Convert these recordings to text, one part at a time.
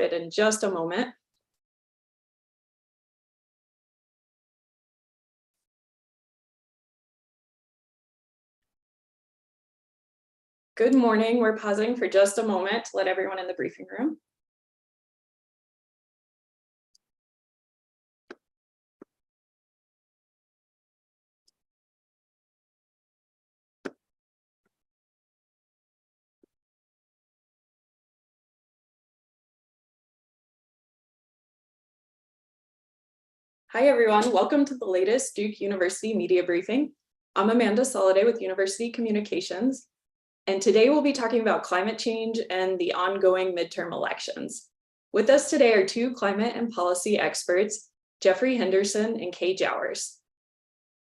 started in just a moment. Good morning. We're pausing for just a moment to let everyone in the briefing room. Hi, everyone. Welcome to the latest Duke University Media Briefing. I'm Amanda Soliday with University Communications, and today we'll be talking about climate change and the ongoing midterm elections. With us today are two climate and policy experts, Jeffrey Henderson and Kay Jowers.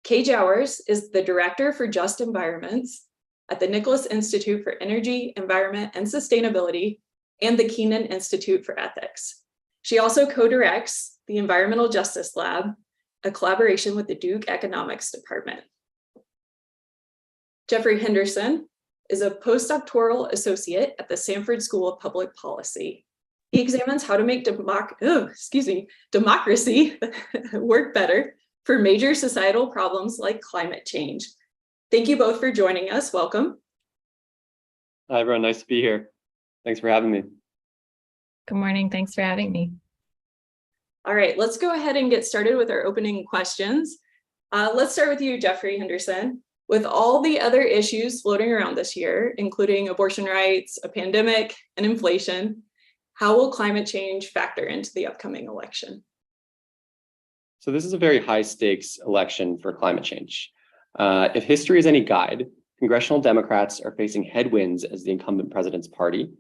Kay Jowers is the Director for Just Environments at the Nicholas Institute for Energy, Environment, and Sustainability and the Keenan Institute for Ethics. She also co-directs the Environmental Justice Lab, a collaboration with the Duke Economics Department. Jeffrey Henderson is a postdoctoral associate at the Sanford School of Public Policy. He examines how to make democracy work better for major societal problems like climate change. Thank you both for joining us. Welcome. Hi, everyone. Nice to be here. Thanks for having me. Good morning. Thanks for having me. All right, let's go ahead and get started with our opening questions. Let's start with you, Jeffrey Henderson. With all the other issues floating around this year, including abortion rights, a pandemic, and inflation, how will climate change factor into the upcoming election? So this is a very high stakes election for climate change. If history is any guide, congressional Democrats are facing headwinds as the incumbent president's party.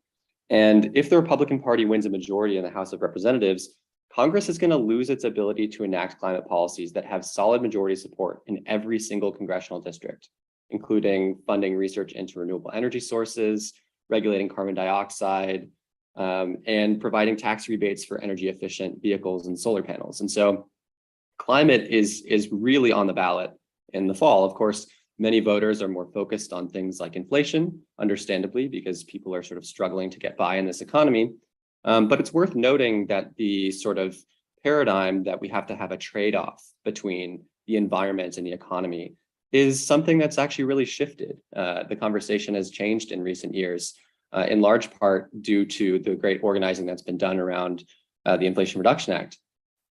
And if the Republican Party wins a majority in the House of Representatives, Congress is going to lose its ability to enact climate policies that have solid majority support in every single congressional district, including funding research into renewable energy sources, regulating carbon dioxide, and providing tax rebates for energy efficient vehicles and solar panels. And so climate is really on the ballot in the fall. Of course, many voters are more focused on things like inflation, understandably, because people are sort of struggling to get by in this economy. But it's worth noting that the sort of paradigm that we have to have a trade-off between the environment and the economy is something that's actually really shifted. The conversation has changed in recent years, in large part due to the great organizing that's been done around the Inflation Reduction Act.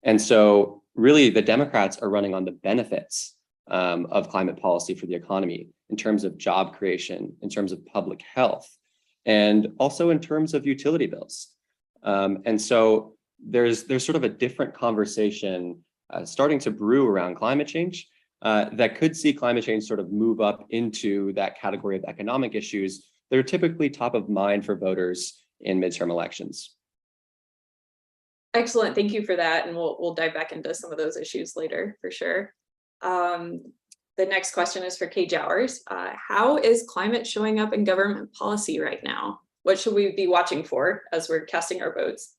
And so really the Democrats are running on the benefits of climate policy for the economy in terms of job creation, in terms of public health, and also in terms of utility bills. And so there's sort of a different conversation starting to brew around climate change that could see climate change sort of move up into that category of economic issues that are typically top of mind for voters in midterm elections. Excellent. Thank you for that. And we'll dive back into some of those issues later for sure. The next question is for Kay Jowers. How is climate showing up in government policy right now? What should we be watching for as we're casting our votes?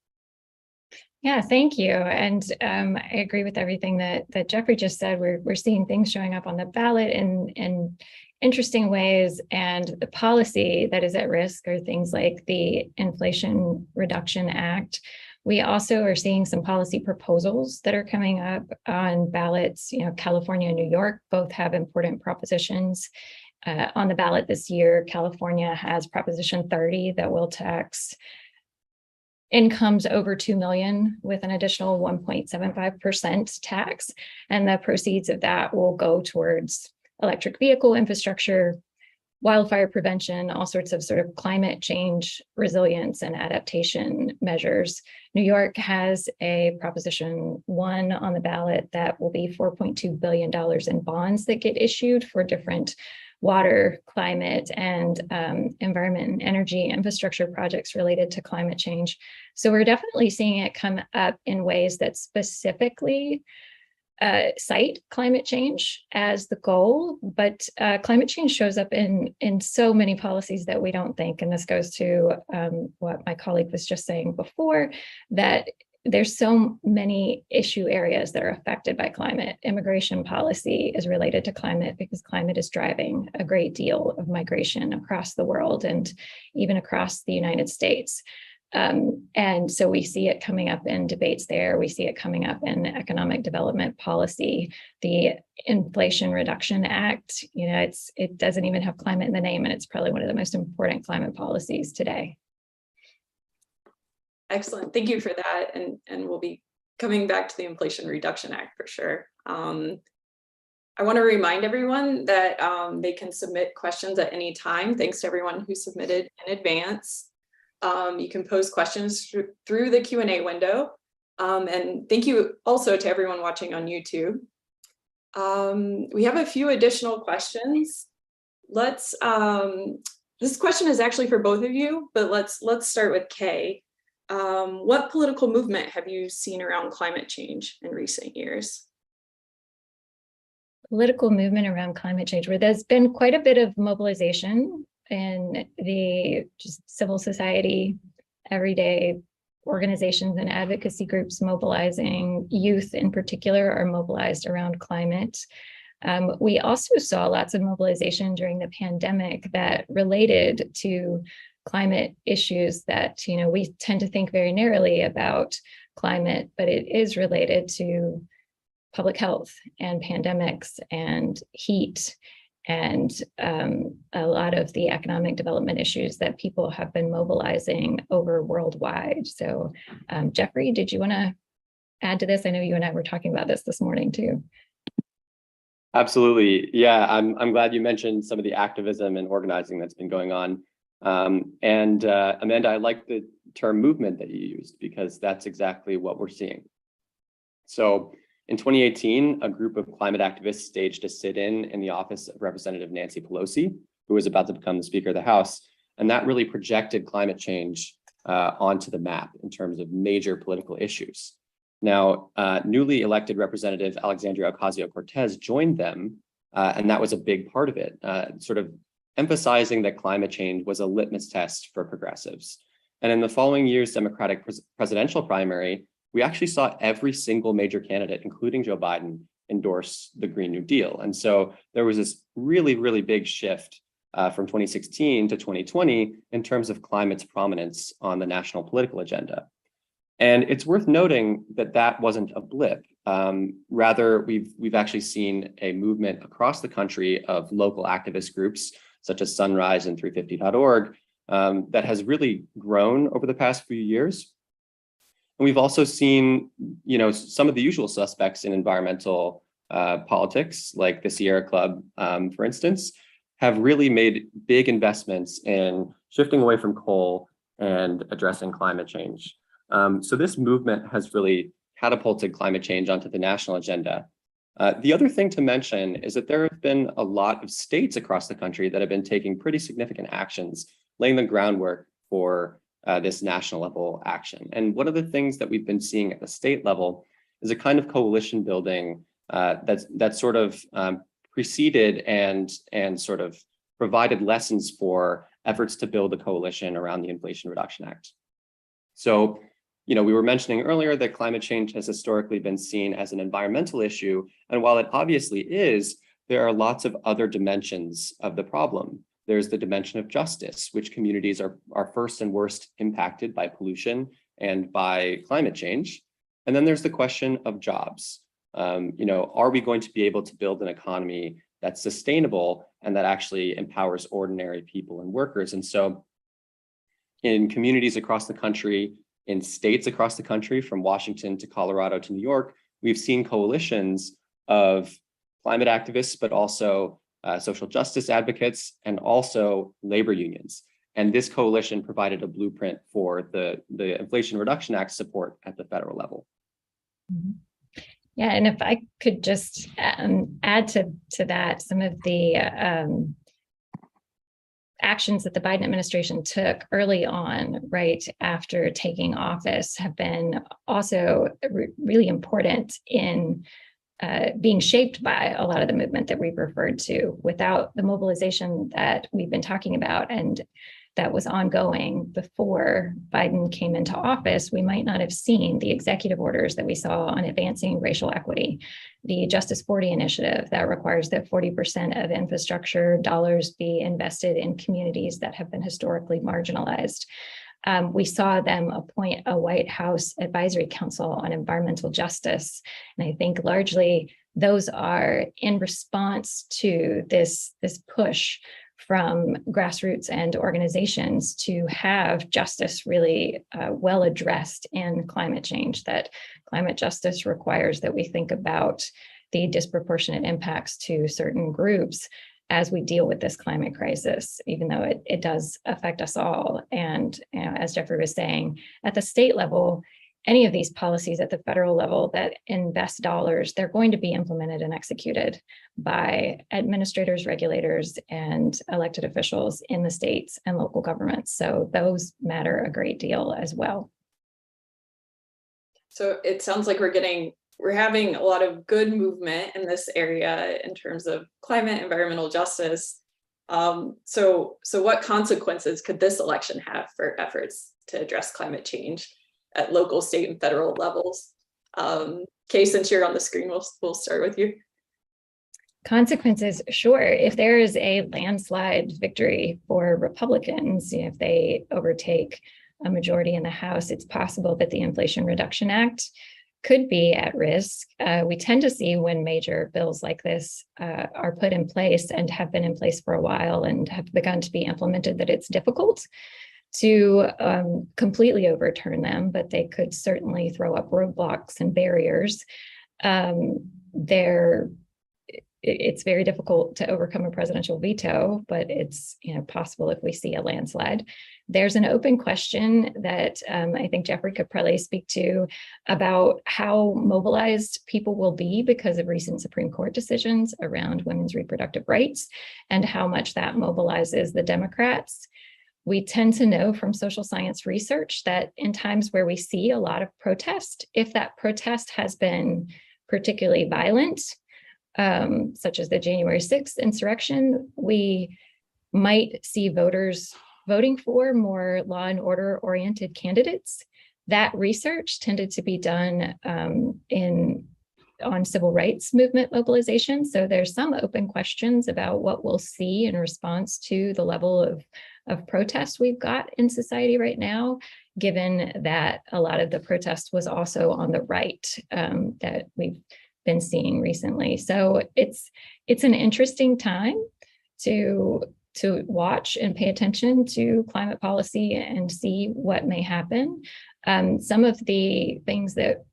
Yeah, thank you. And I agree with everything that Jeffrey just said. We're seeing things showing up on the ballot in interesting ways, and the policy that is at risk are things like the Inflation Reduction Act. We also are seeing some policy proposals that are coming up on ballots. You know, California and New York both have important propositions on the ballot this year. California has Proposition 30 that will tax incomes over 2 million with an additional 1.75% tax. And the proceeds of that will go towards electric vehicle infrastructure, wildfire prevention, all sorts of sort of climate change resilience and adaptation measures. New York has a Proposition 1 on the ballot that will be $4.2 billion in bonds that get issued for different water, climate, and environment and energy infrastructure projects related to climate change. So we're definitely seeing it come up in ways that specifically cite climate change as the goal, but climate change shows up in so many policies that we don't think, and this goes to what my colleague was just saying before, that there's so many issue areas that are affected by climate. Immigration policy is related to climate because climate is driving a great deal of migration across the world and even across the United States. And so we see it coming up in debates there. We see it coming up in economic development policy, the Inflation Reduction Act. It doesn't even have climate in the name, and it's probably one of the most important climate policies today. Excellent. Thank you for that. And we'll be coming back to the Inflation Reduction Act for sure. I want to remind everyone that they can submit questions at any time. Thanks to everyone who submitted in advance. You can pose questions through the Q&A window. And thank you also to everyone watching on YouTube. We have a few additional questions. This question is actually for both of you, but let's start with Kay. What political movement have you seen around climate change in recent years? Political movement around climate change, where there's been quite a bit of mobilization in the just civil society, everyday organizations and advocacy groups mobilizing. Youth in particular are mobilized around climate. We also saw lots of mobilization during the pandemic that related to climate issues that, we tend to think very narrowly about climate, but it is related to public health and pandemics and heat and a lot of the economic development issues that people have been mobilizing over worldwide. So Jeffrey, did you want to add to this? I know you and I were talking about this morning too. Absolutely. Yeah, I'm glad you mentioned some of the activism and organizing that's been going on. Amanda, I like the term movement that you used, because that's exactly what we're seeing. So in 2018, a group of climate activists staged a sit-in the office of Representative Nancy Pelosi, who was about to become the Speaker of the House. And that really projected climate change onto the map in terms of major political issues. Now, newly elected Representative Alexandria Ocasio-Cortez joined them, and that was a big part of it, sort of emphasizing that climate change was a litmus test for progressives. And in the following year's Democratic presidential primary, we actually saw every single major candidate, including Joe Biden, endorse the Green New Deal. And so there was this really, really big shift from 2016 to 2020 in terms of climate's prominence on the national political agenda. And it's worth noting that that wasn't a blip. Rather, we've actually seen a movement across the country of local activist groups, such as Sunrise and 350.org, that has really grown over the past few years. And we've also seen, some of the usual suspects in environmental politics, like the Sierra Club, for instance, have really made big investments in shifting away from coal and addressing climate change. So this movement has really catapulted climate change onto the national agenda. The other thing to mention is that there have been a lot of states across the country that have been taking pretty significant actions, laying the groundwork for this national level action. And one of the things that we've been seeing at the state level is a kind of coalition building that sort of preceded and sort of provided lessons for efforts to build a coalition around the Inflation Reduction Act. So, we were mentioning earlier that climate change has historically been seen as an environmental issue. And while it obviously is, there are lots of other dimensions of the problem. There's the dimension of justice, which communities are first and worst impacted by pollution and by climate change. And then there's the question of jobs. Are we going to be able to build an economy that's sustainable and that actually empowers ordinary people and workers? And so in communities across the country, in states across the country, from Washington to Colorado to New York, we've seen coalitions of climate activists, but also social justice advocates, and also labor unions. And this coalition provided a blueprint for the Inflation Reduction Act support at the federal level. Mm-hmm. Yeah, and if I could just add to that, some of the actions that the Biden administration took early on, right after taking office, have been also really important in being shaped by a lot of the movement that we've referred to. Without the mobilization that we've been talking about and that was ongoing before Biden came into office, we might not have seen the executive orders that we saw on advancing racial equity, the Justice 40 initiative that requires that 40% of infrastructure dollars be invested in communities that have been historically marginalized. we saw them appoint a White House Advisory Council on Environmental Justice. And I think largely those are in response to this push from grassroots and organizations to have justice really well addressed in climate change, that climate justice requires that we think about the disproportionate impacts to certain groups as we deal with this climate crisis, even though it does affect us all. And as Jeffrey was saying, at the state level, any of these policies at the federal level that invest dollars, they're going to be implemented and executed by administrators, regulators, and elected officials in the states and local governments. So those matter a great deal as well. So it sounds like we're having a lot of good movement in this area in terms of climate, environmental justice. So what consequences could this election have for efforts to address climate change at local, state, and federal levels? Kay, since you're on the screen, we'll start with you. Consequences, sure. If there is a landslide victory for Republicans, if they overtake a majority in the House, it's possible that the Inflation Reduction Act could be at risk. We tend to see when major bills like this are put in place and have been in place for a while and have begun to be implemented, that it's difficult to completely overturn them, but they could certainly throw up roadblocks and barriers. It's very difficult to overcome a presidential veto, but it's possible if we see a landslide. There's an open question that I think Jeffrey could probably speak to about how mobilized people will be because of recent Supreme Court decisions around women's reproductive rights and how much that mobilizes the Democrats. We tend to know from social science research that in times where we see a lot of protest, if that protest has been particularly violent, such as the January 6th insurrection, we might see voters voting for more law and order oriented candidates. That research tended to be done on civil rights movement mobilization. So there's some open questions about what we'll see in response to the level of protest we've got in society right now, given that a lot of the protest was also on the right that we've been seeing recently. So it's an interesting time to watch and pay attention to climate policy and see what may happen. Some of the things that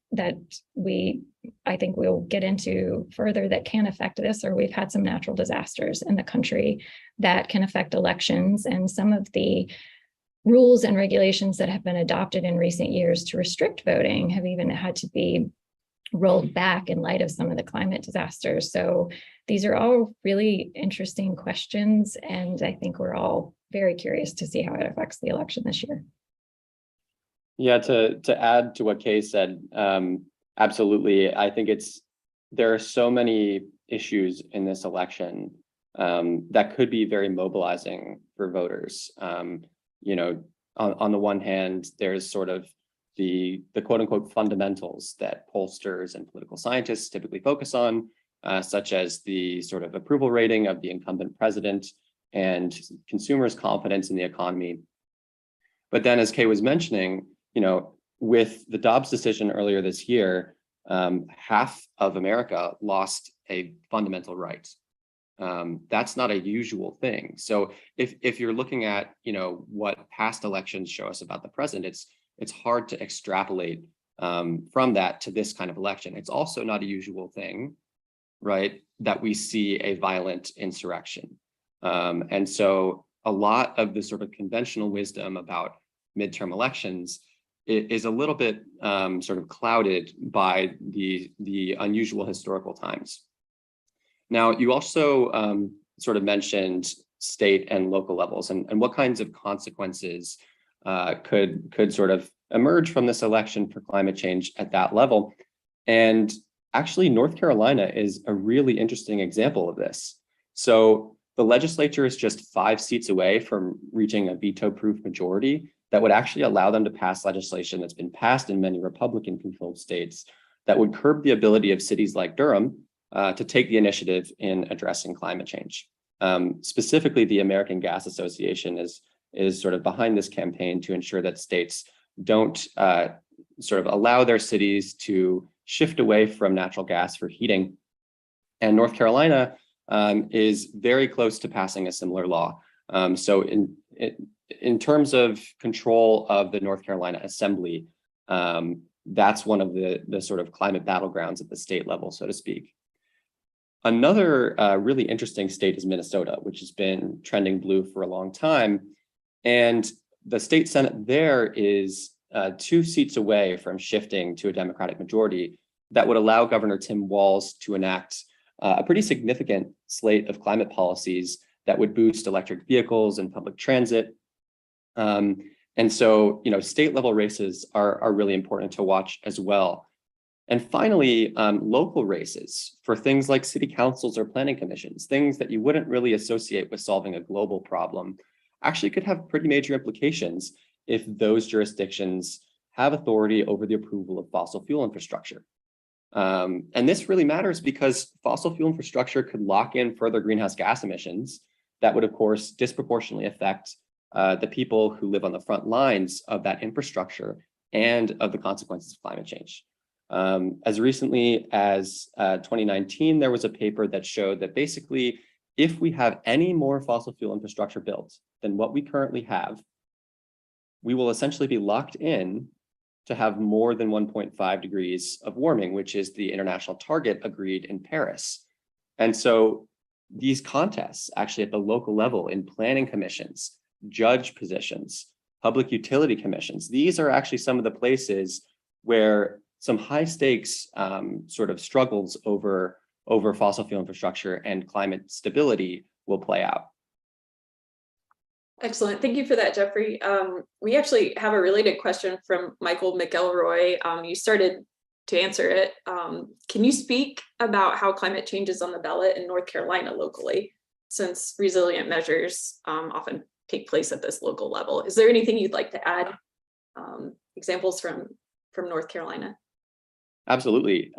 I think we'll get into further that can affect this, or we've had some natural disasters in the country that can affect elections, and some of the rules and regulations that have been adopted in recent years to restrict voting have even had to be rolled back in light of some of the climate disasters. So these are all really interesting questions, and I think we're all very curious to see how it affects the election this year. Yeah, to add to what Kay said, absolutely. I think there are so many issues in this election that could be very mobilizing for voters. On the one hand, there's sort of the quote unquote fundamentals that pollsters and political scientists typically focus on, such as the sort of approval rating of the incumbent president and consumers' confidence in the economy. But then, as Kay was mentioning, with the Dobbs decision earlier this year, half of America lost a fundamental right. That's not a usual thing. So if you're looking at what past elections show us about the president, it's hard to extrapolate from that to this kind of election. It's also not a usual thing, right, that we see a violent insurrection. And so a lot of the sort of conventional wisdom about midterm elections is a little bit sort of clouded by the unusual historical times. Now, you also sort of mentioned state and local levels and what kinds of consequences could sort of emerge from this election for climate change at that level. And actually, North Carolina is a really interesting example of this. So the legislature is just 5 seats away from reaching a veto-proof majority that would actually allow them to pass legislation that's been passed in many Republican-controlled states that would curb the ability of cities like Durham to take the initiative in addressing climate change. Specifically, the American Gas Association is is sort of behind this campaign to ensure that states don't sort of allow their cities to shift away from natural gas for heating. And North Carolina is very close to passing a similar law. So in terms of control of the North Carolina Assembly, that's one of the sort of climate battlegrounds at the state level, so to speak. Another really interesting state is Minnesota, which has been trending blue for a long time. And the state Senate there is 2 seats away from shifting to a Democratic majority that would allow Governor Tim Walz to enact a pretty significant slate of climate policies that would boost electric vehicles and public transit. And so, state level races are really important to watch as well. And finally, local races for things like city councils or planning commissions, things that you wouldn't really associate with solving a global problem, actually could have pretty major implications if those jurisdictions have authority over the approval of fossil fuel infrastructure. And this really matters because fossil fuel infrastructure could lock in further greenhouse gas emissions that would, of course, disproportionately affect the people who live on the front lines of that infrastructure and of the consequences of climate change. As recently as 2019, there was a paper that showed that basically, if we have any more fossil fuel infrastructure built than what we currently have, we will essentially be locked in to have more than 1.5 degrees of warming, which is the international target agreed in Paris. And so these contests actually at the local level in planning commissions, judge positions, public utility commissions, these are actually some of the places where some high stakes sort of struggles over fossil fuel infrastructure and climate stability will play out. Excellent. Thank you for that, Jeffrey. We actually have a related question from Michael McElroy. You started to answer it. Can you speak about how climate change is on the ballot in North Carolina locally, since resilient measures often take place at this local level? Is there anything you'd like to add? Examples from North Carolina? Absolutely.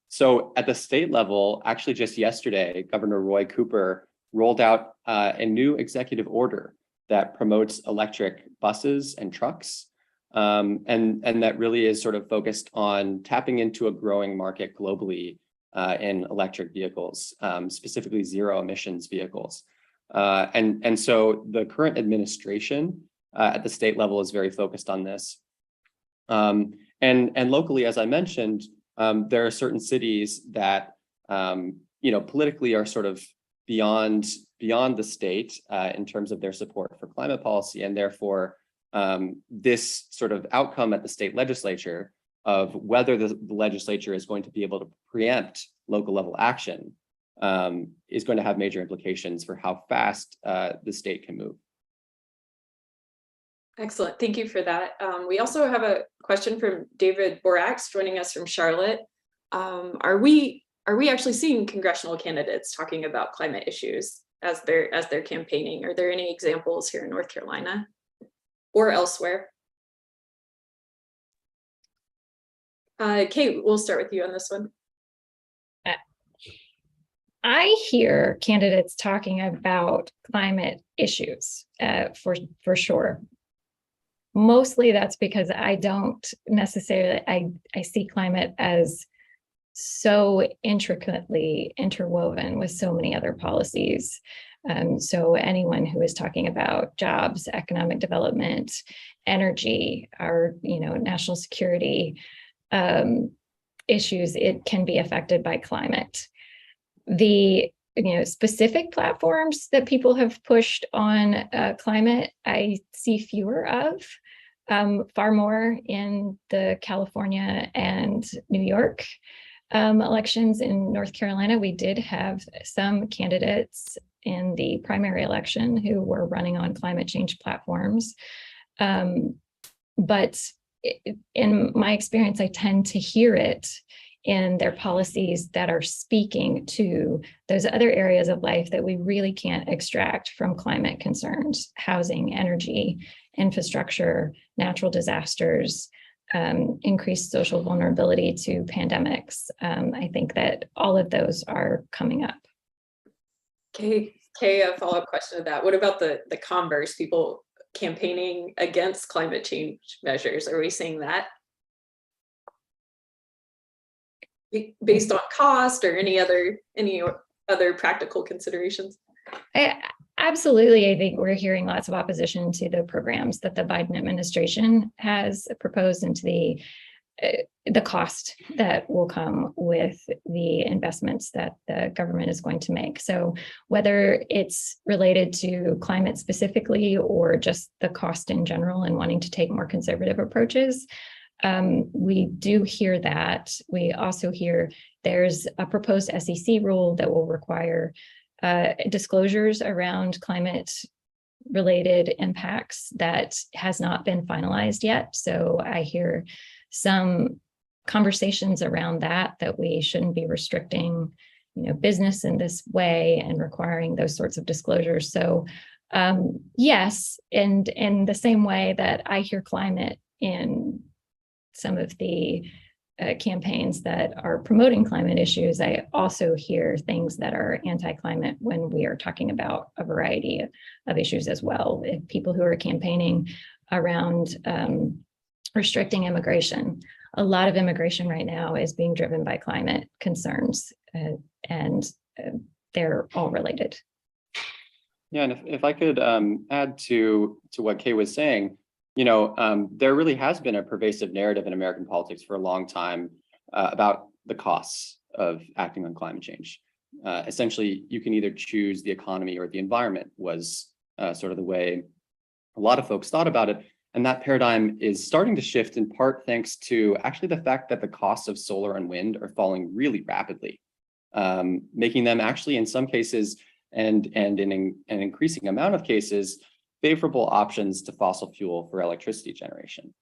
So at the state level, actually just yesterday, Governor Roy Cooper rolled out a new executive order that promotes electric buses and trucks. And that really is sort of focused on tapping into a growing market globally in electric vehicles, specifically zero emissions vehicles. And so the current administration at the state level is very focused on this. And locally, as I mentioned, there are certain cities that politically are sort of beyond the state in terms of their support for climate policy, and therefore this sort of outcome at the state legislature of whether the legislature is going to be able to preempt local level action is going to have major implications for how fast the state can move. Excellent. Thank you for that. We also have a question from David Borax joining us from Charlotte. Are we actually seeing congressional candidates talking about climate issues as they're campaigning? Are there any examples here in North Carolina or elsewhere? Kate, we'll start with you on this one. I hear candidates talking about climate issues for sure. Mostly that's because I don't necessarily, I see climate as so intricately interwoven with so many other policies. So anyone who is talking about jobs, economic development, energy, our national security issues, it can be affected by climate. The specific platforms that people have pushed on climate, I see fewer of, far more in the California and New York elections. In North Carolina, we did have some candidates in the primary election who were running on climate change platforms. But in my experience, I tend to hear it in their policies that are speaking to those other areas of life that we really can't extract from climate concerns: housing, energy, infrastructure, natural disasters, increased social vulnerability to pandemics. I think that all of those are coming up. Okay, a follow-up question to that. What about the converse, people campaigning against climate change measures? Are we seeing that? Based on cost or any other practical considerations? Absolutely. I think we're hearing lots of opposition to the programs that the Biden administration has proposed and to the cost that will come with the investments that the government is going to make. So whether it's related to climate specifically or just the cost in general and wanting to take more conservative approaches, we do hear that. We also hear there's a proposed SEC rule that will require disclosures around climate-related impacts that has not been finalized yet. So I hear some conversations around that we shouldn't be restricting, business in this way and requiring those sorts of disclosures. So yes, and in the same way that I hear climate in some of the campaigns that are promoting climate issues, I also hear things that are anti-climate when we are talking about a variety of issues as well. If people who are campaigning around restricting immigration, a lot of immigration right now is being driven by climate concerns, and they're all related. Yeah, and if I could add to what Kay was saying, there really has been a pervasive narrative in American politics for a long time about the costs of acting on climate change. Essentially, you can either choose the economy or the environment was sort of the way a lot of folks thought about it. And that paradigm is starting to shift in part thanks to actually the fact that the costs of solar and wind are falling really rapidly, making them actually in some cases and in an increasing amount of cases favorable options to fossil fuel for electricity generation.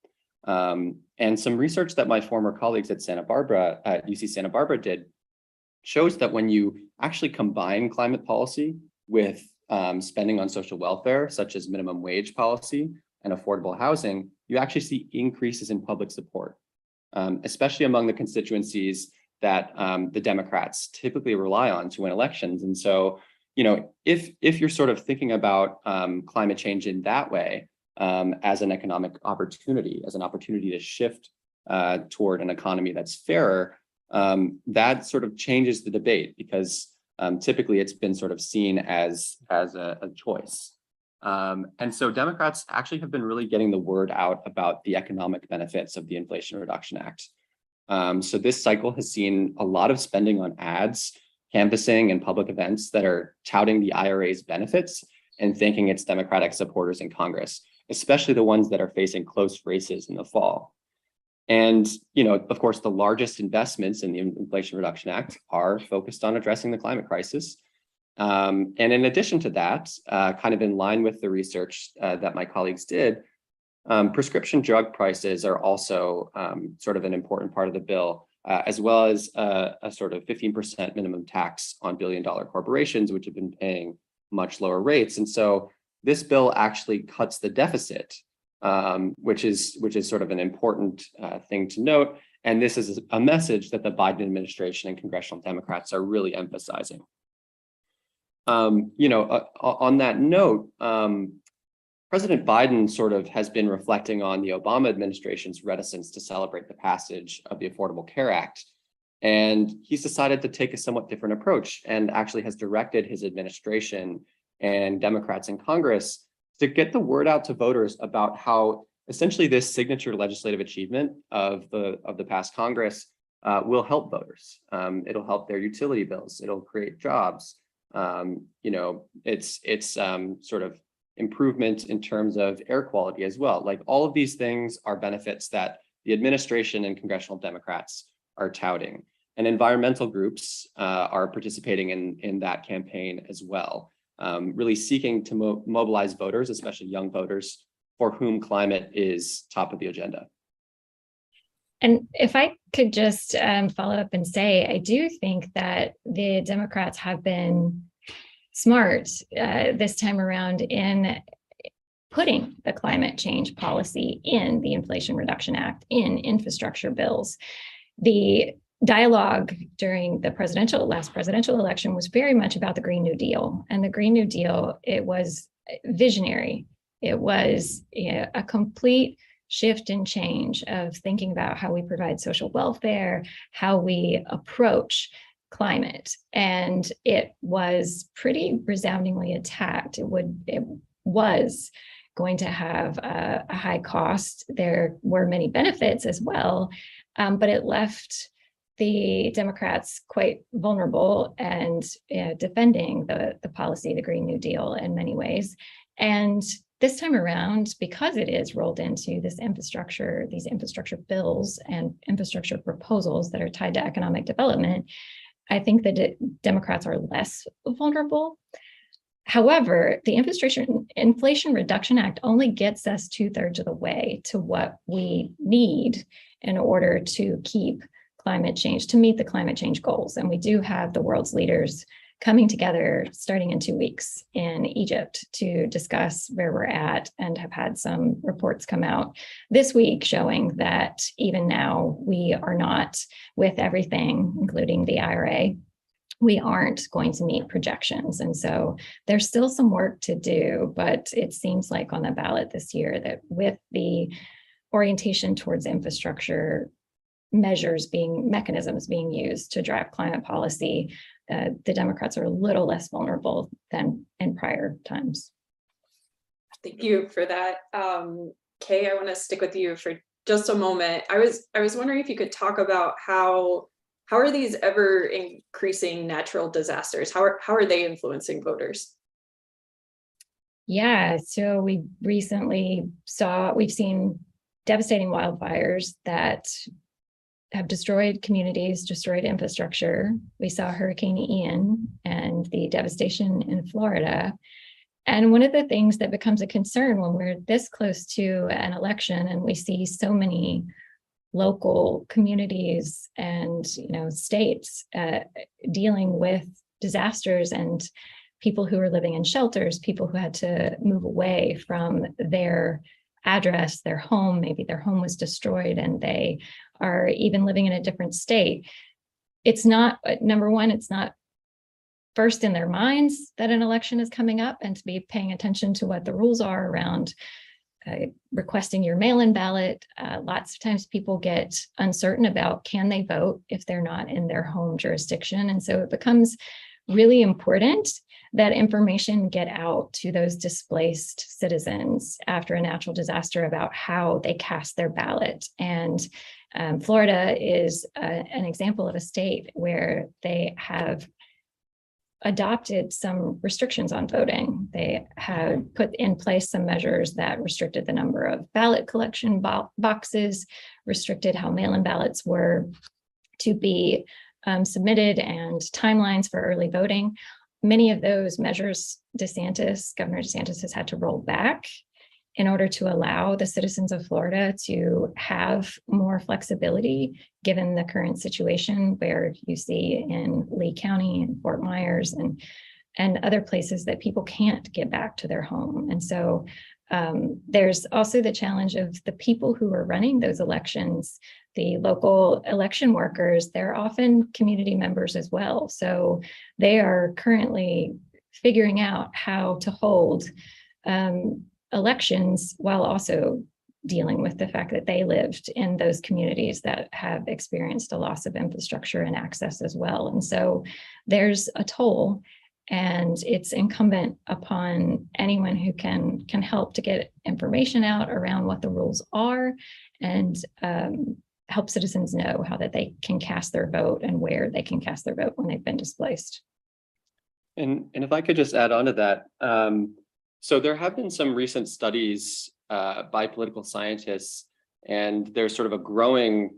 And some research that my former colleagues at UC Santa Barbara did shows that when you actually combine climate policy with spending on social welfare, such as minimum wage policy and affordable housing, you actually see increases in public support, especially among the constituencies that the Democrats typically rely on to win elections. And so, if you're sort of thinking about climate change in that way, as an economic opportunity, as an opportunity to shift toward an economy that's fairer, that sort of changes the debate because typically it's been sort of seen as a choice. And so Democrats actually have been really getting the word out about the economic benefits of the Inflation Reduction Act. So this cycle has seen a lot of spending on ads, canvassing, and public events that are touting the IRA's benefits and thanking its Democratic supporters in Congress, especially the ones that are facing close races in the fall. And, of course, the largest investments in the Inflation Reduction Act are focused on addressing the climate crisis. And in addition to that, kind of in line with the research that my colleagues did, prescription drug prices are also sort of an important part of the bill, as well as a sort of 15% minimum tax on billion-dollar corporations, which have been paying much lower rates. And so this bill actually cuts the deficit, which is sort of an important thing to note. And this is a message that the Biden administration and congressional Democrats are really emphasizing. On that note, President Biden sort of has been reflecting on the Obama administration's reticence to celebrate the passage of the Affordable Care Act. And he's decided to take a somewhat different approach and actually has directed his administration and Democrats in Congress to get the word out to voters about how essentially this signature legislative achievement of the past Congress will help voters. It'll help their utility bills. It'll create jobs. It's sort of improvement in terms of air quality as well. Like all of these things are benefits that the administration and congressional Democrats are touting. And environmental groups are participating in that campaign as well, really seeking to mobilize voters, especially young voters, for whom climate is top of the agenda. And if I could just follow up and say, I do think that the Democrats have been smart this time around in putting the climate change policy in the Inflation Reduction Act, in infrastructure bills. The dialogue during the last presidential election was very much about the Green New Deal. And the Green New Deal, it was visionary It was a complete shift and change of thinking about how we provide social welfare, how we approach climate. And it was pretty resoundingly attacked. It was going to have a high cost. There were many benefits as well, but it left the Democrats quite vulnerable and defending the policy, the Green New Deal in many ways. And this time around, because it is rolled into these infrastructure bills and infrastructure proposals that are tied to economic development, I think the Democrats are less vulnerable. However, the Inflation Reduction Act only gets us 2/3 of the way to what we need in order to keep climate change, to meet the climate change goals. And we do have the world's leaders coming together starting in 2 weeks in Egypt to discuss where we're at, and have had some reports come out this week showing that even now we are not, with everything, including the IRA, we aren't going to meet projections. And so there's still some work to do, but it seems like on the ballot this year that with the orientation towards infrastructure mechanisms being used to drive climate policy, the Democrats are a little less vulnerable than in prior times. Thank you for that. Kay, I want to stick with you for just a moment. I was wondering if you could talk about how are these ever increasing natural disasters? How are they influencing voters? Yeah, so we've seen devastating wildfires that have destroyed communities, destroyed infrastructure. We saw Hurricane Ian and the devastation in Florida. And one of the things that becomes a concern when we're this close to an election and we see so many local communities and states dealing with disasters and people who are living in shelters, people who had to move away from their address, their home, maybe their home was destroyed and they are even living in a different state. It's not, number one, it's not first in their minds that an election is coming up, and to be paying attention to what the rules are around requesting your mail-in ballot. Lots of times people get uncertain about can they vote if they're not in their home jurisdiction. And so it becomes really important that information get out to those displaced citizens after a natural disaster about how they cast their ballot. And Florida is an example of a state where they have adopted some restrictions on voting. They have put in place some measures that restricted the number of ballot collection boxes, restricted how mail-in ballots were to be submitted, and timelines for early voting. Many of those measures Governor DeSantis has had to roll back in order to allow the citizens of Florida to have more flexibility given the current situation where you see in Lee County and Fort Myers and other places that people can't get back to their home. And so there's also the challenge of the people who are running those elections, the local election workers. They're often community members as well. So they are currently figuring out how to hold elections while also dealing with the fact that they lived in those communities that have experienced a loss of infrastructure and access as well. And so there's a toll, and it's incumbent upon anyone who can help to get information out around what the rules are and help citizens know how that they can cast their vote and where they can cast their vote when they've been displaced. And if I could just add on to that, so there have been some recent studies by political scientists, and there's sort of a growing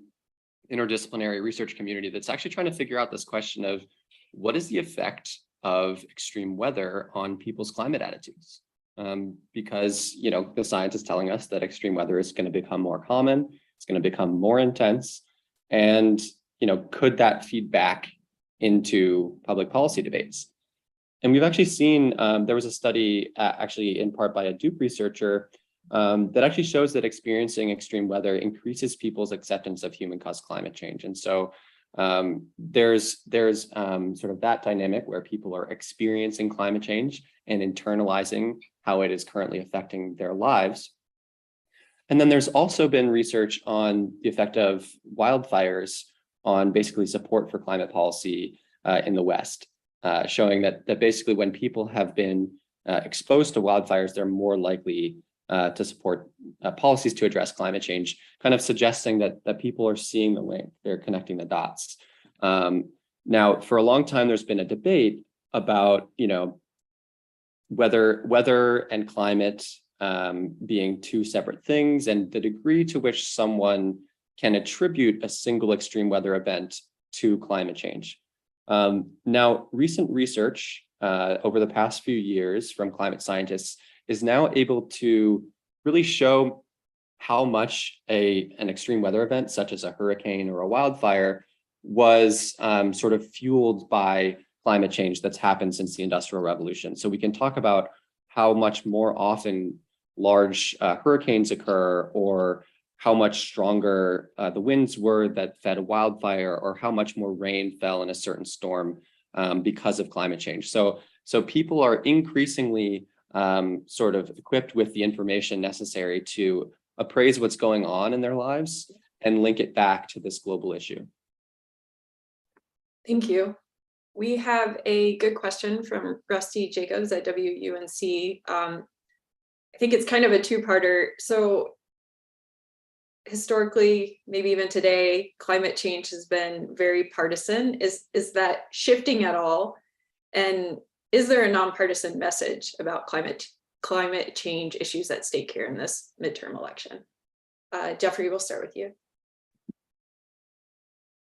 interdisciplinary research community that's actually trying to figure out this question of what is the effect of extreme weather on people's climate attitudes? Because, the science is telling us that extreme weather is going to become more common, it's going to become more intense, and, could that feed back into public policy debates? And we've actually seen, there was a study actually in part by a Duke researcher that actually shows that experiencing extreme weather increases people's acceptance of human-caused climate change. And so there's sort of that dynamic where people are experiencing climate change, and internalizing how it is currently affecting their lives. And then there's also been research on the effect of wildfires on basically support for climate policy in the West, showing that basically when people have been exposed to wildfires, they're more likely to support policies to address climate change, kind of suggesting that people are seeing the link, they're connecting the dots. Now, for a long time, there's been a debate about, whether weather and climate being two separate things, and the degree to which someone can attribute a single extreme weather event to climate change. Now, recent research over the past few years from climate scientists is now able to really show how much an extreme weather event, such as a hurricane or a wildfire, was sort of fueled by climate change that's happened since the Industrial Revolution. So we can talk about how much more often large hurricanes occur, or how much stronger the winds were that fed a wildfire, or how much more rain fell in a certain storm because of climate change. So people are increasingly sort of equipped with the information necessary to appraise what's going on in their lives and link it back to this global issue. Thank you. We have a good question from Rusty Jacobs at WUNC. I think it's kind of a two-parter. So historically, maybe even today, climate change has been very partisan. Is that shifting at all? And is there a nonpartisan message about climate change issues at stake here in this midterm election? Jeffrey, we'll start with you.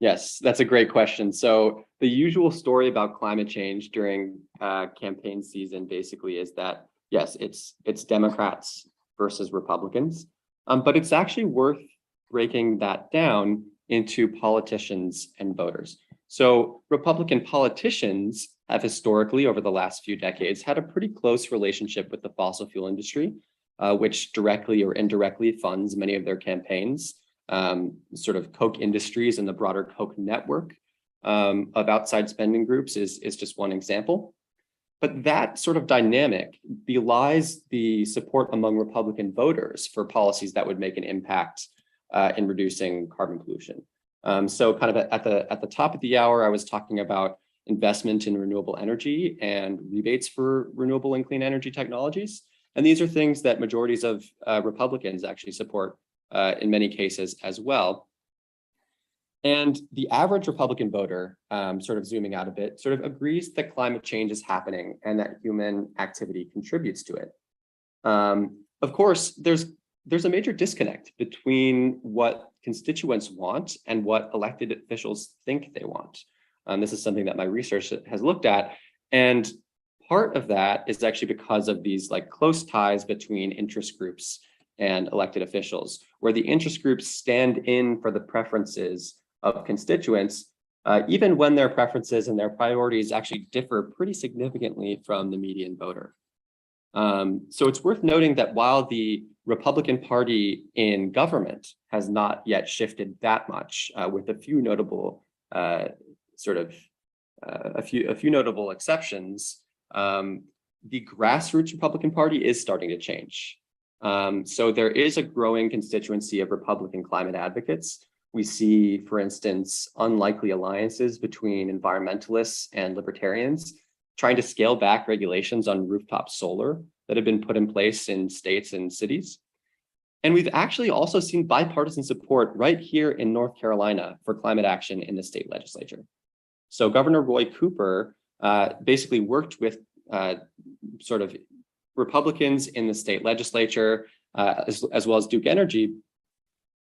Yes, that's a great question. So the usual story about climate change during campaign season basically is that, yes, it's Democrats versus Republicans, but it's actually worth breaking that down into politicians and voters. So Republican politicians have historically, over the last few decades, had a pretty close relationship with the fossil fuel industry, which directly or indirectly funds many of their campaigns. Sort of Koch Industries and the broader Koch network of outside spending groups is just one example. But that sort of dynamic belies the support among Republican voters for policies that would make an impact in reducing carbon pollution. So kind of at the top of the hour, I was talking about investment in renewable energy and rebates for renewable and clean energy technologies. And these are things that majorities of Republicans actually support in many cases as well. And the average Republican voter, sort of zooming out a bit, sort of agrees that climate change is happening and that human activity contributes to it. Of course, there's a major disconnect between what constituents want and what elected officials think they want. This is something that my research has looked at. And part of that is actually because of these like close ties between interest groups and elected officials, where the interest groups stand in for the preferences of constituents, even when their preferences and their priorities actually differ pretty significantly from the median voter. So it's worth noting that while the Republican Party in government has not yet shifted that much, with a few notable a few notable exceptions, the grassroots Republican Party is starting to change. So there is a growing constituency of Republican climate advocates. We see, for instance, unlikely alliances between environmentalists and libertarians trying to scale back regulations on rooftop solar that have been put in place in states and cities. And we've actually also seen bipartisan support right here in North Carolina for climate action in the state legislature. So Governor Roy Cooper basically worked with sort of Republicans in the state legislature, as well as Duke Energy,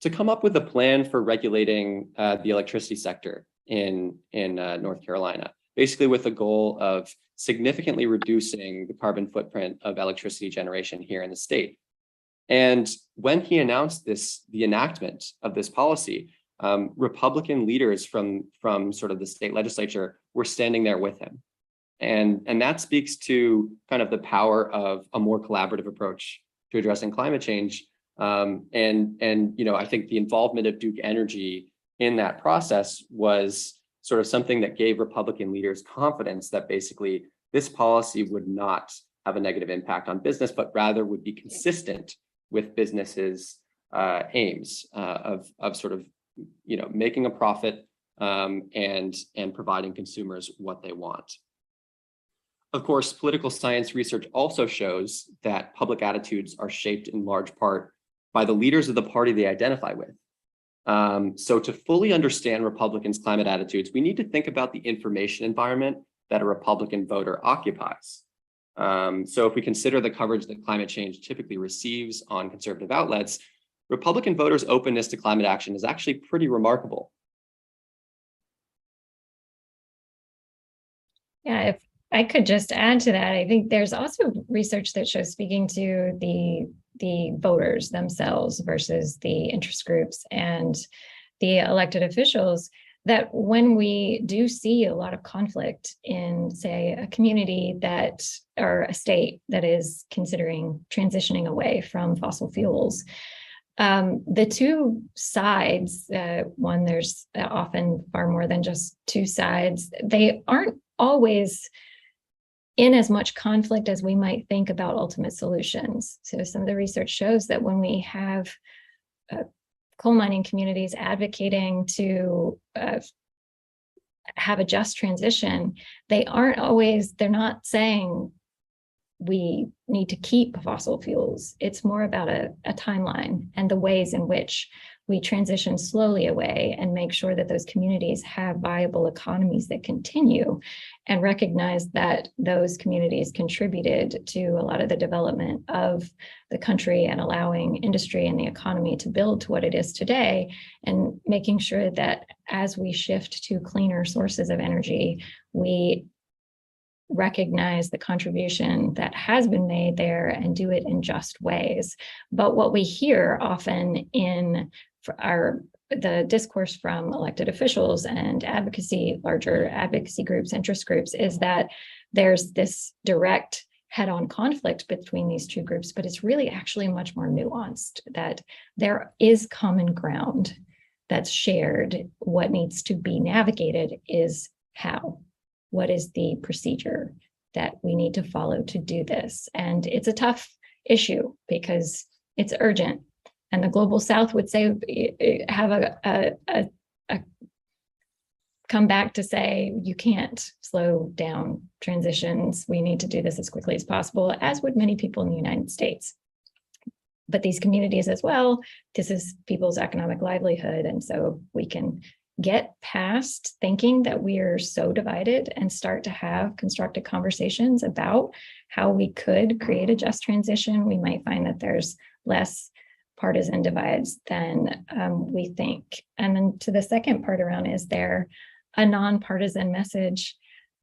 to come up with a plan for regulating the electricity sector in North Carolina, basically with the goal of significantly reducing the carbon footprint of electricity generation here in the state. And when he announced the enactment of this policy, Republican leaders from sort of the state legislature were standing there with him. And that speaks to kind of the power of a more collaborative approach to addressing climate change. And I think the involvement of Duke Energy in that process was sort of something that gave Republican leaders confidence that basically this policy would not have a negative impact on business, but rather would be consistent with businesses' aims of sort of, making a profit and providing consumers what they want. Of course, political science research also shows that public attitudes are shaped in large part by the leaders of the party they identify with. So to fully understand Republicans' climate attitudes, we need to think about the information environment that a Republican voter occupies. So if we consider the coverage that climate change typically receives on conservative outlets, Republican voters' openness to climate action is actually pretty remarkable. Yeah, if I could just add to that, I think there's also research that shows, speaking to the voters themselves versus the interest groups and the elected officials, that when we do see a lot of conflict in, say, a community or a state that is considering transitioning away from fossil fuels, the two sides, there's often far more than just two sides, they aren't always in as much conflict as we might think about ultimate solutions. So some of the research shows that when we have coal mining communities advocating to have a just transition, they're not saying we need to keep fossil fuels. It's more about a timeline and the ways in which we transition slowly away and make sure that those communities have viable economies that continue, and recognize that those communities contributed to a lot of the development of the country and allowing industry and the economy to build to what it is today, and making sure that as we shift to cleaner sources of energy, we recognize the contribution that has been made there and do it in just ways. But what we hear often in the discourse from elected officials and larger advocacy groups, interest groups, is that there's this direct head-on conflict between these two groups, but it's really actually much more nuanced, that there is common ground that's shared. What needs to be navigated is how. What is the procedure that we need to follow to do this? And it's a tough issue because it's urgent. And the Global South would say, have a come back to say, you can't slow down transitions. We need to do this as quickly as possible, as would many people in the United States. But these communities as well, this is people's economic livelihood. And so we can get past thinking that we are so divided and start to have constructive conversations about how we could create a just transition. We might find that there's less partisan divides than we think. And then to the second part around, is there a nonpartisan message?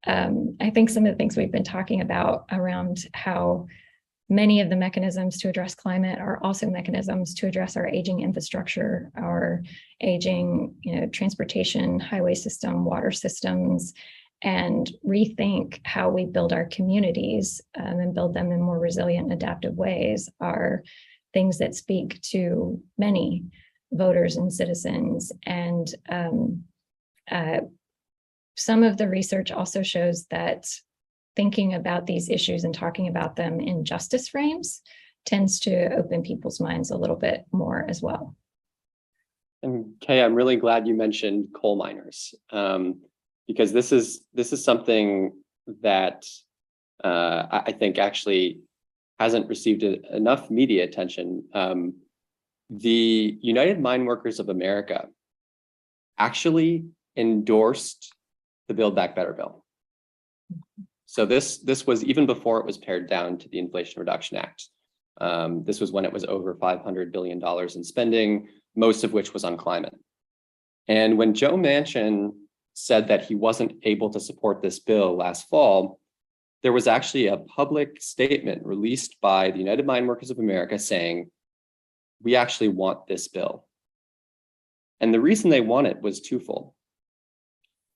I think some of the things we've been talking about around how many of the mechanisms to address climate are also mechanisms to address our aging infrastructure, our aging, transportation, highway system, water systems, and rethink how we build our communities and build them in more resilient and adaptive ways are things that speak to many voters and citizens. And some of the research also shows that thinking about these issues and talking about them in justice frames tends to open people's minds a little bit more as well. And Kay, I'm really glad you mentioned coal miners, because this is something that I think actually hasn't received enough media attention. The United Mine Workers of America actually endorsed the Build Back Better bill. So this was even before it was pared down to the Inflation Reduction Act. This was when it was over $500 billion in spending, most of which was on climate. And when Joe Manchin said that he wasn't able to support this bill last fall, there was actually a public statement released by the United Mine Workers of America saying, we actually want this bill. And the reason they want it was twofold.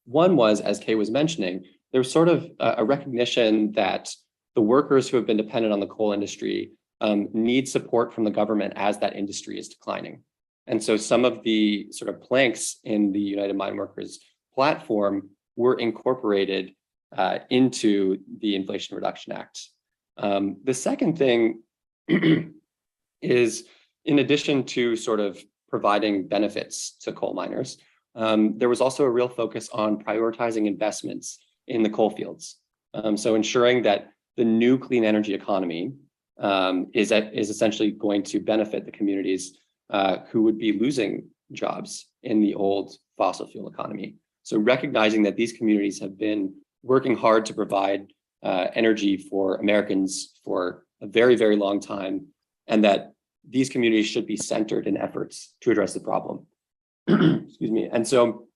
One was, as Kay was mentioning, there was sort of a recognition that the workers who have been dependent on the coal industry need support from the government as that industry is declining. And so some of the sort of planks in the United Mine Workers platform were incorporated into the Inflation Reduction Act. The second thing is, in addition to sort of providing benefits to coal miners, there was also a real focus on prioritizing investments in the coal fields. So ensuring that the new clean energy economy is essentially going to benefit the communities who would be losing jobs in the old fossil fuel economy. So recognizing that these communities have been working hard to provide energy for Americans for a very, very long time, and that these communities should be centered in efforts to address the problem. Excuse me. And so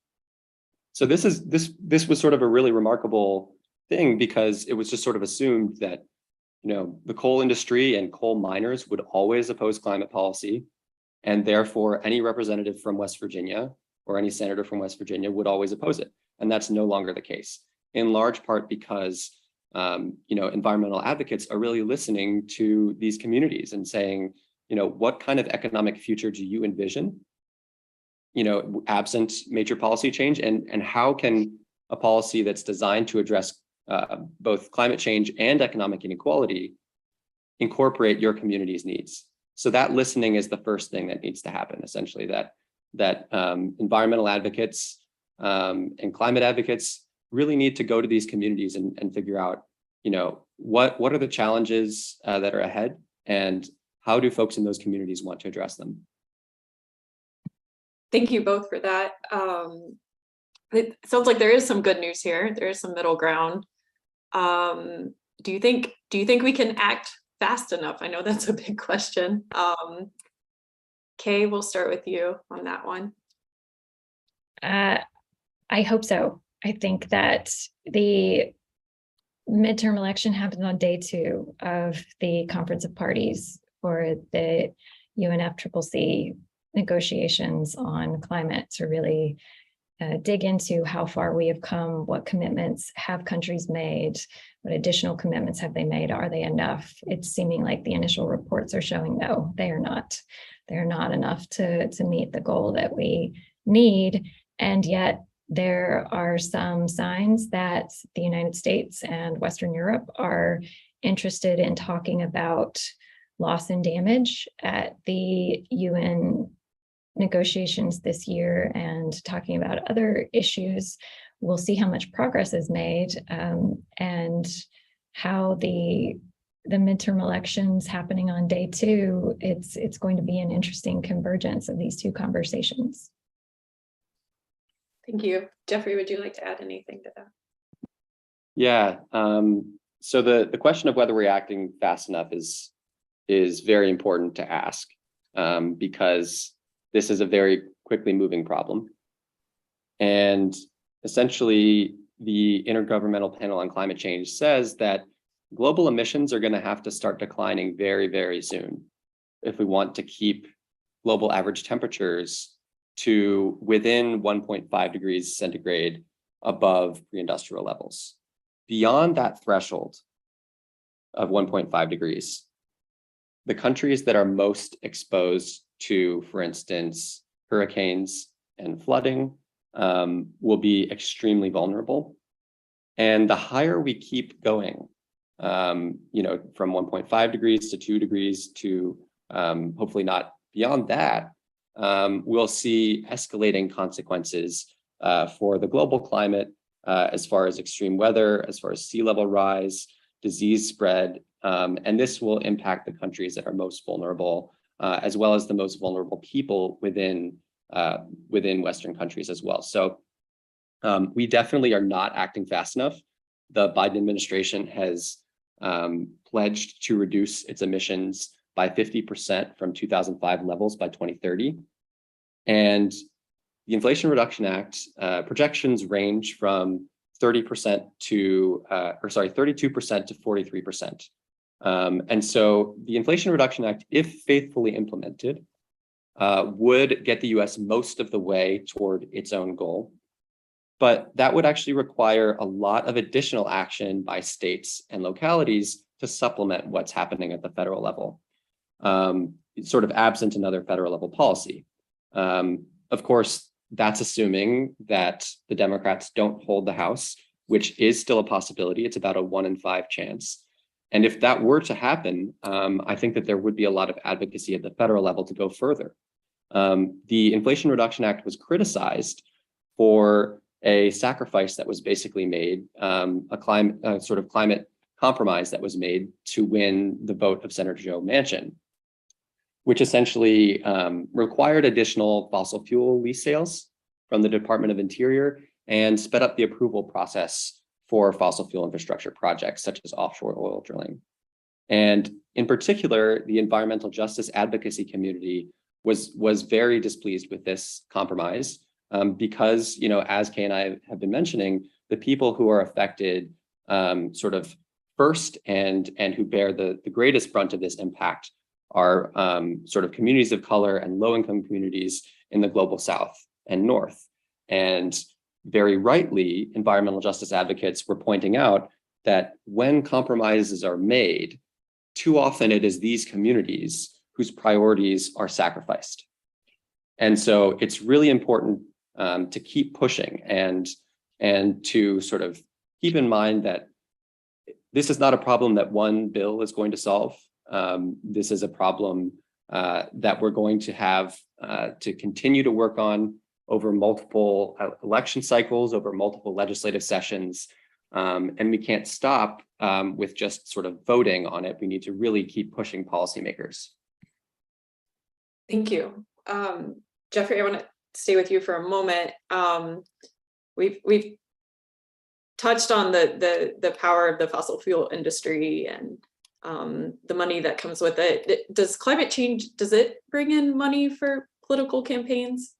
this was sort of a really remarkable thing, because it was just sort of assumed that, you know, the coal industry and coal miners would always oppose climate policy, and therefore any representative from West Virginia or any senator from West Virginia would always oppose it. And that's no longer the case, in large part because you know, environmental advocates are really listening to these communities and saying, you know, what kind of economic future do you envision, you know, absent major policy change, and how can a policy that's designed to address both climate change and economic inequality incorporate your community's needs? So that listening is the first thing that needs to happen, essentially, that environmental advocates and climate advocates really need to go to these communities and figure out, you know, what are the challenges that are ahead, and how do folks in those communities want to address them? Thank you both for that. It sounds like there is some good news here. There is some middle ground. Do you think we can act fast enough? I know that's a big question. Kay, we'll start with you on that one. I hope so. I think that the midterm election happens on day 2 of the Conference of Parties for the UNFCCC negotiations on climate, to really dig into how far we have come, what commitments have countries made, what additional commitments have they made, are they enough? It's seeming like the initial reports are showing no, they are not. They're not enough to meet the goal that we need, and yet there are some signs that the United States and Western Europe are interested in talking about loss and damage at the UN negotiations this year, and talking about other issues. We'll see how much progress is made, and how the midterm elections happening on day 2, it's going to be an interesting convergence of these two conversations. Thank you. Jeffrey, would you like to add anything to that? Yeah. So the question of whether we're acting fast enough is very important to ask, because this is a very quickly moving problem. And essentially, the Intergovernmental Panel on Climate Change says that global emissions are going to have to start declining very, very soon if we want to keep global average temperatures to within 1.5 degrees centigrade above pre-industrial levels. Beyond that threshold of 1.5 degrees, the countries that are most exposed to, for instance, hurricanes and flooding will be extremely vulnerable. And the higher we keep going, you know, from 1.5 degrees to 2 degrees to hopefully not beyond that, we'll see escalating consequences for the global climate, as far as extreme weather, as far as sea level rise, disease spread, and this will impact the countries that are most vulnerable, as well as the most vulnerable people within Western countries as well. So we definitely are not acting fast enough. The Biden administration has pledged to reduce its emissions by 50% from 2005 levels by 2030. And the Inflation Reduction Act projections range from 32% to 43%. And so the Inflation Reduction Act, if faithfully implemented, would get the US most of the way toward its own goal. But that would actually require a lot of additional action by states and localities to supplement what's happening at the federal level, sort of absent another federal level policy. Of course, that's assuming that the Democrats don't hold the House, which is still a possibility. It's about a 1 in 5 chance. And if that were to happen, I think that there would be a lot of advocacy at the federal level to go further. The Inflation Reduction Act was criticized for a sacrifice that was basically made, a sort of climate compromise that was made to win the vote of Senator Joe Manchin, which essentially required additional fossil fuel lease sales from the Department of Interior and sped up the approval process for fossil fuel infrastructure projects such as offshore oil drilling. And in particular, the environmental justice advocacy community was very displeased with this compromise because, you know, as Kay and I have been mentioning, the people who are affected sort of first and who bear the greatest brunt of this impact are sort of communities of color and low-income communities in the global South and North. And very rightly, environmental justice advocates were pointing out that when compromises are made, too often it is these communities whose priorities are sacrificed. And so it's really important to keep pushing and to sort of keep in mind that this is not a problem that one bill is going to solve. This is a problem that we're going to have to continue to work on over multiple election cycles, over multiple legislative sessions. And we can't stop with just sort of voting on it. We need to really keep pushing policymakers. Thank you. Jeffrey, I want to stay with you for a moment. We've touched on the power of the fossil fuel industry and the money that comes with it. Does climate change, does it bring in money for political campaigns?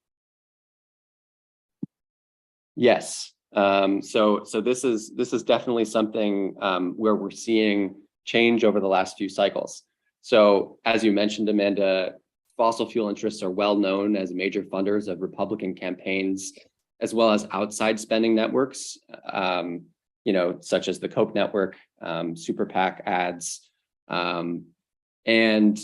Yes. So this is definitely something where we're seeing change over the last few cycles. So as you mentioned, Amanda, fossil fuel interests are well known as major funders of Republican campaigns, as well as outside spending networks, you know, such as the Koch network, super PAC ads. And,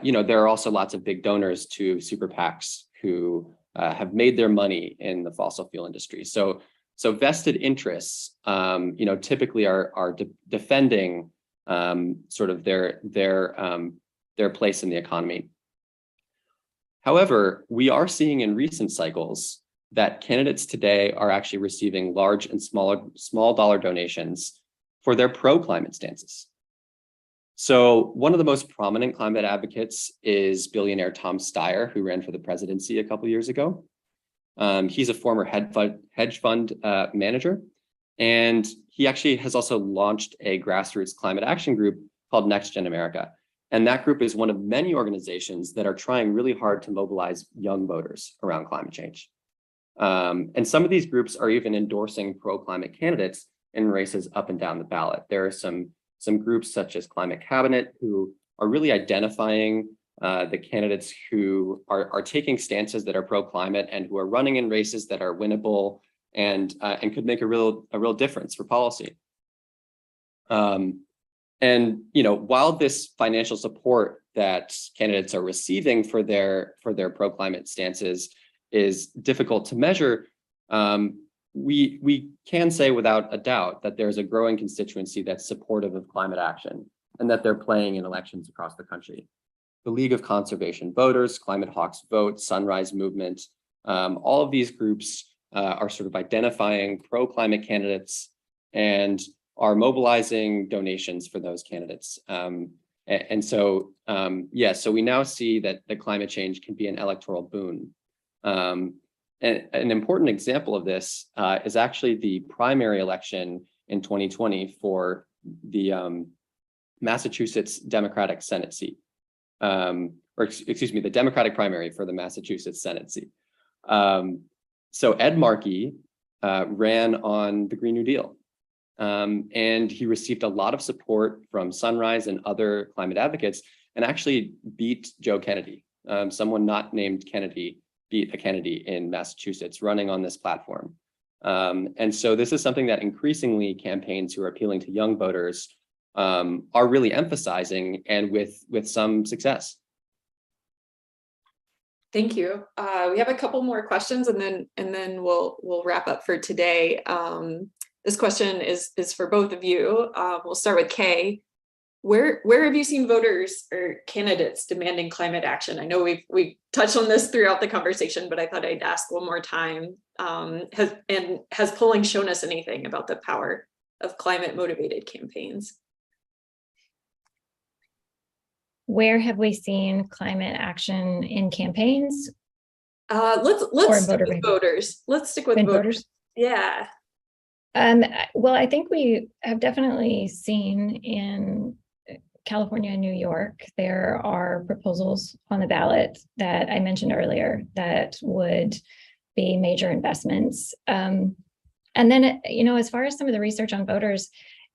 you know, there are also lots of big donors to super PACs who have made their money in the fossil fuel industry. So vested interests, you know, typically are defending sort of their place in the economy. However, we are seeing in recent cycles that candidates today are actually receiving large and small dollar donations for their pro-climate stances. So one of the most prominent climate advocates is billionaire Tom Steyer, who ran for the presidency a couple of years ago. He's a former hedge fund manager, and he actually has also launched a grassroots climate action group called Next Gen America. And that group is one of many organizations that are trying really hard to mobilize young voters around climate change. And some of these groups are even endorsing pro-climate candidates in races up and down the ballot. There are some groups such as Climate Cabinet who are really identifying the candidates who are taking stances that are pro-climate and who are running in races that are winnable and could make a real difference for policy. And you know, while this financial support that candidates are receiving for their pro-climate stances is difficult to measure, we can say without a doubt that there's a growing constituency that's supportive of climate action and that they're playing in elections across the country. The League of Conservation Voters, Climate Hawks Vote, Sunrise Movement, all of these groups are sort of identifying pro-climate candidates and are mobilizing donations for those candidates. And so, yeah, so we now see that the climate change can be an electoral boon. And an important example of this is actually the primary election in 2020 for the Massachusetts Democratic Senate seat, or excuse me, the Democratic primary for the Massachusetts Senate seat. So Ed Markey ran on the Green New Deal. And he received a lot of support from Sunrise and other climate advocates and actually beat Joe Kennedy. Someone not named Kennedy beat a Kennedy in Massachusetts running on this platform. And so this is something that increasingly campaigns who are appealing to young voters are really emphasizing, and with some success. Thank you. We have a couple more questions and then we'll wrap up for today. This question is for both of you. We'll start with Kay. where have you seen voters or candidates demanding climate action? I know we've touched on this throughout the conversation, but I thought I'd ask one more time. Has polling shown us anything about the power of climate motivated campaigns? Where have we seen climate action in campaigns? Let's stick with voters. Let's stick with voters. Yeah. Well, I think we have definitely seen in California and New York, there are proposals on the ballot that I mentioned earlier that would be major investments. And then, as far as some of the research on voters,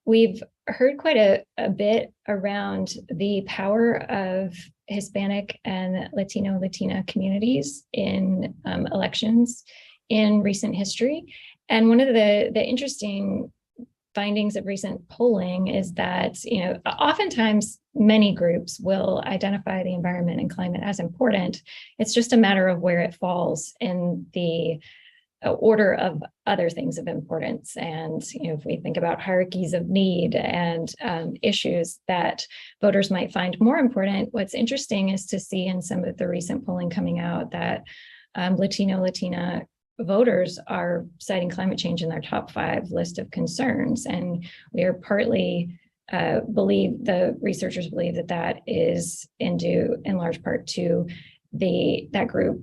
we've heard quite a bit around the power of Hispanic and Latina communities in elections in recent history. And one of the interesting findings of recent polling is that, oftentimes many groups will identify the environment and climate as important. It's just a matter of where it falls in the order of other things of importance. And, if we think about hierarchies of need and issues that voters might find more important, what's interesting is to see in some of the recent polling coming out that Latina voters are citing climate change in their top 5 list of concerns. And we are partly the researchers believe that is due in large part to that group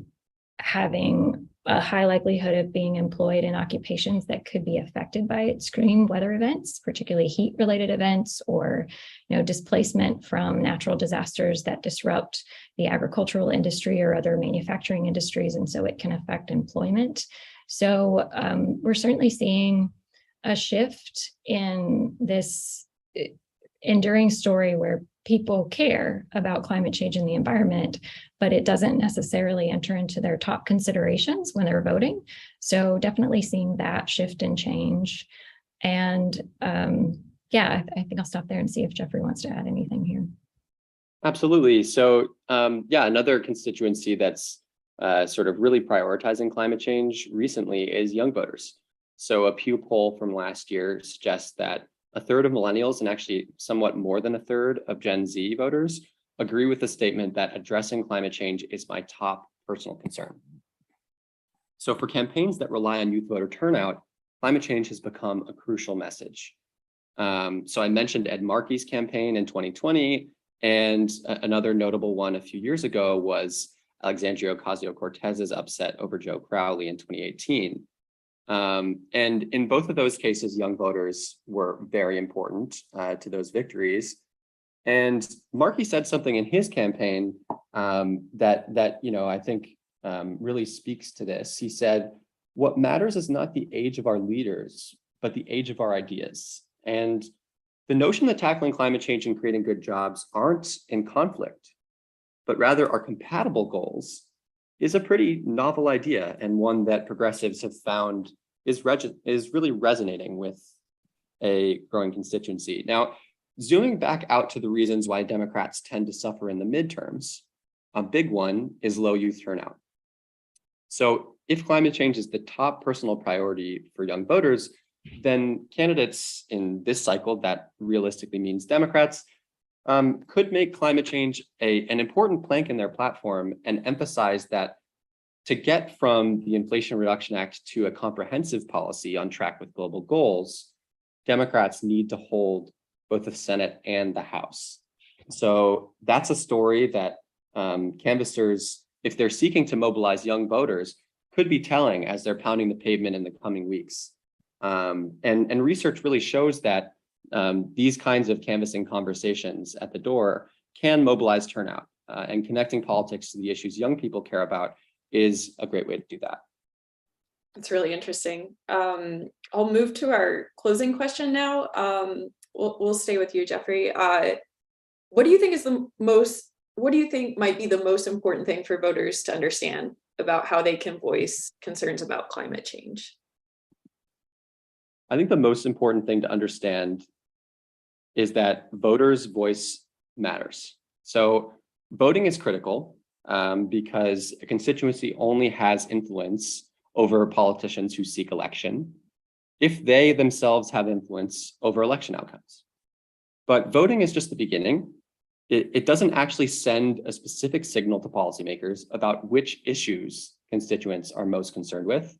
having a high likelihood of being employed in occupations that could be affected by extreme weather events, particularly heat-related events, or displacement from natural disasters that disrupt the agricultural industry or other manufacturing industries, and so it can affect employment. So we're certainly seeing a shift in this enduring story where people care about climate change and the environment, but it doesn't necessarily enter into their top considerations when they're voting. So definitely seeing that shift and change. And I think I'll stop there and see if Jeffrey wants to add anything here. Absolutely. So another constituency that's sort of really prioritizing climate change recently is young voters. So a Pew poll from last year suggests that a third of millennials and actually somewhat more than a third of Gen Z voters agree with the statement that addressing climate change is my top personal concern. So for campaigns that rely on youth voter turnout, climate change has become a crucial message. So I mentioned Ed Markey's campaign in 2020, and another notable one a few years ago was Alexandria Ocasio-Cortez's upset over Joe Crowley in 2018. And in both of those cases, young voters were very important to those victories. And Markey said something in his campaign that I think really speaks to this. He said, "What matters is not the age of our leaders, but the age of our ideas." And the notion that tackling climate change and creating good jobs aren't in conflict, but rather are compatible goals, is a pretty novel idea, and one that progressives have found is really resonating with a growing constituency. Now, zooming back out to the reasons why Democrats tend to suffer in the midterms, a big one is low youth turnout. So if climate change is the top personal priority for young voters, then candidates in this cycle, that realistically means Democrats, could make climate change an important plank in their platform and emphasize that to get from the Inflation Reduction Act to a comprehensive policy on track with global goals, Democrats need to hold both the Senate and the House. So that's a story that canvassers, if they're seeking to mobilize young voters, could be telling as they're pounding the pavement in the coming weeks. And research really shows that these kinds of canvassing conversations at the door can mobilize turnout, and connecting politics to the issues young people care about is a great way to do that. It's really interesting. I'll move to our closing question now. We'll stay with you, Jeffrey. What do you think might be the most important thing for voters to understand about how they can voice concerns about climate change? I think the most important thing to understand is that voters' voice matters. So voting is critical because a constituency only has influence over politicians who seek election if they themselves have influence over election outcomes. But voting is just the beginning. It doesn't actually send a specific signal to policymakers about which issues constituents are most concerned with.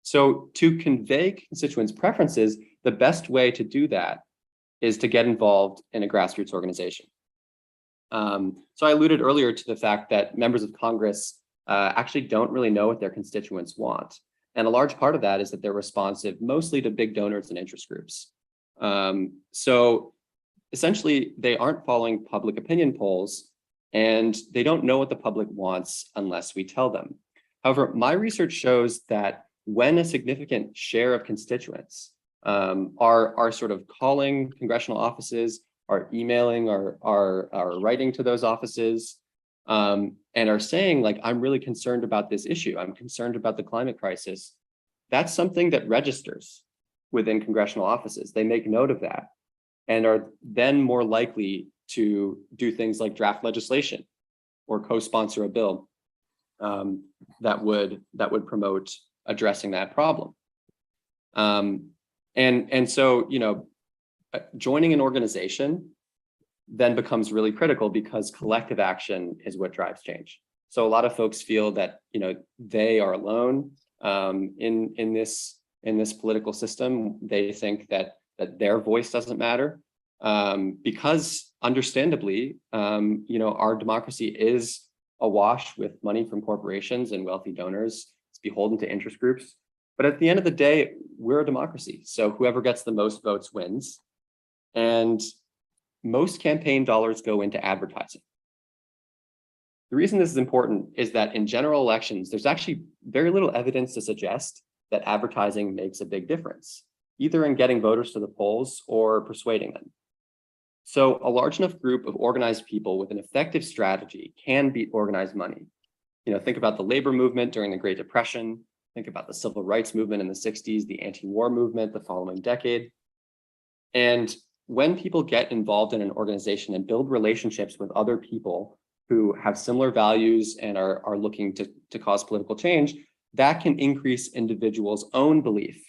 So to convey constituents' preferences, the best way to do that is to get involved in a grassroots organization. So I alluded earlier to the fact that members of Congress actually don't really know what their constituents want. And a large part of that is that they're responsive mostly to big donors and interest groups. So essentially, they aren't following public opinion polls, and they don't know what the public wants unless we tell them. However, my research shows that when a significant share of constituents are sort of calling congressional offices, are emailing, are writing to those offices, and are saying, like, I'm really concerned about this issue, I'm concerned about the climate crisis, that's something that registers within congressional offices. They make note of that and are then more likely to do things like draft legislation or co-sponsor a bill that would promote addressing that problem. And so, you know, joining an organization then becomes really critical because collective action is what drives change. So a lot of folks feel that, you know, they are alone in this political system. They think that their voice doesn't matter because, understandably, you know, our democracy is awash with money from corporations and wealthy donors. It's beholden to interest groups. But at the end of the day, we're a democracy. So whoever gets the most votes wins. And most campaign dollars go into advertising. The reason this is important is that in general elections, there's actually very little evidence to suggest that advertising makes a big difference, either in getting voters to the polls or persuading them. So a large enough group of organized people with an effective strategy can beat organized money. You know, think about the labor movement during the Great Depression, think about the civil rights movement in the 60s, the anti-war movement the following decade. And when people get involved in an organization and build relationships with other people who have similar values and are looking to cause political change, that can increase individuals' own belief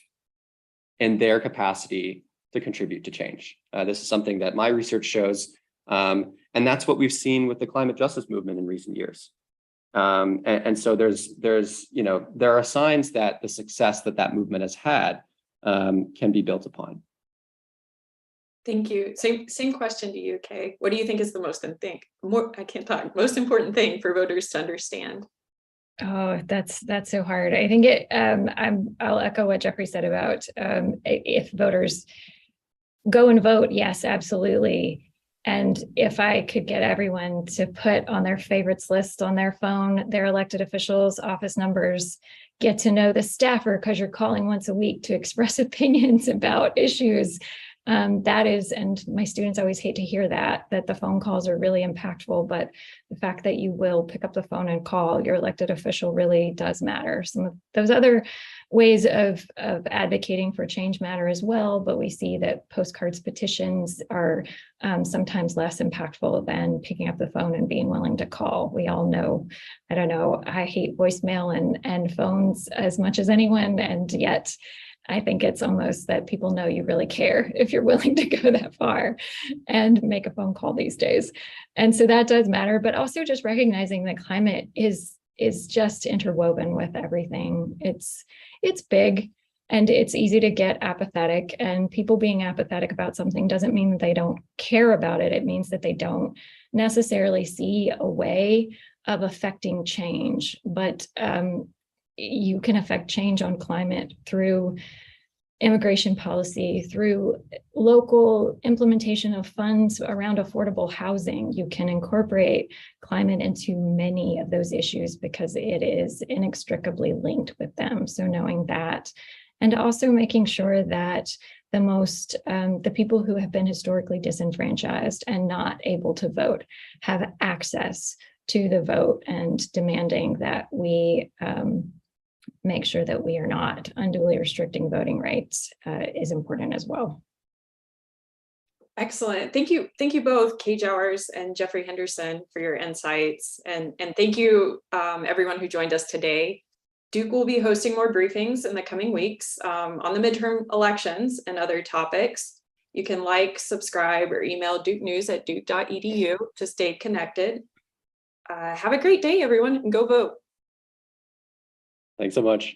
in their capacity to contribute to change. This is something that my research shows, and that's what we've seen with the climate justice movement in recent years. And so there's you know, there are signs that the success that movement has had can be built upon. Thank you. Same question to you, Kay. What do you think is the most most important thing for voters to understand? Oh, that's so hard. I think I'll echo what Jeffrey said about if voters go and vote, yes, absolutely. And if I could get everyone to put on their favorites list on their phone, their elected officials, office numbers, get to know the staffer because you're calling once a week to express opinions about issues. That is, and my students always hate to hear that the phone calls are really impactful, but the fact that you will pick up the phone and call your elected official really does matter. Some of those other ways of advocating for change matter as well, but we see that postcards, petitions are sometimes less impactful than picking up the phone and being willing to call. We all know, I don't know, I hate voicemail and phones as much as anyone, and yet I think it's almost that people know you really care if you're willing to go that far and make a phone call these days. And so that does matter, but also just recognizing that climate is just interwoven with everything. It's big and it's easy to get apathetic, and people being apathetic about something doesn't mean that they don't care about it. It means that they don't necessarily see a way of affecting change, but you can affect change on climate through immigration policy, through local implementation of funds around affordable housing. You can incorporate climate into many of those issues because it is inextricably linked with them. So knowing that, and also making sure that the people who have been historically disenfranchised and not able to vote have access to the vote, and demanding that we make sure that we are not unduly restricting voting rights is important as well. Excellent. Thank you both, Kay Jowers and Jeffrey Henderson, for your insights. And thank you everyone who joined us today. Duke will be hosting more briefings in the coming weeks on the midterm elections and other topics. You can like, subscribe, or email dukenews@duke.edu to stay connected. Have a great day, everyone, and go vote. Thanks so much.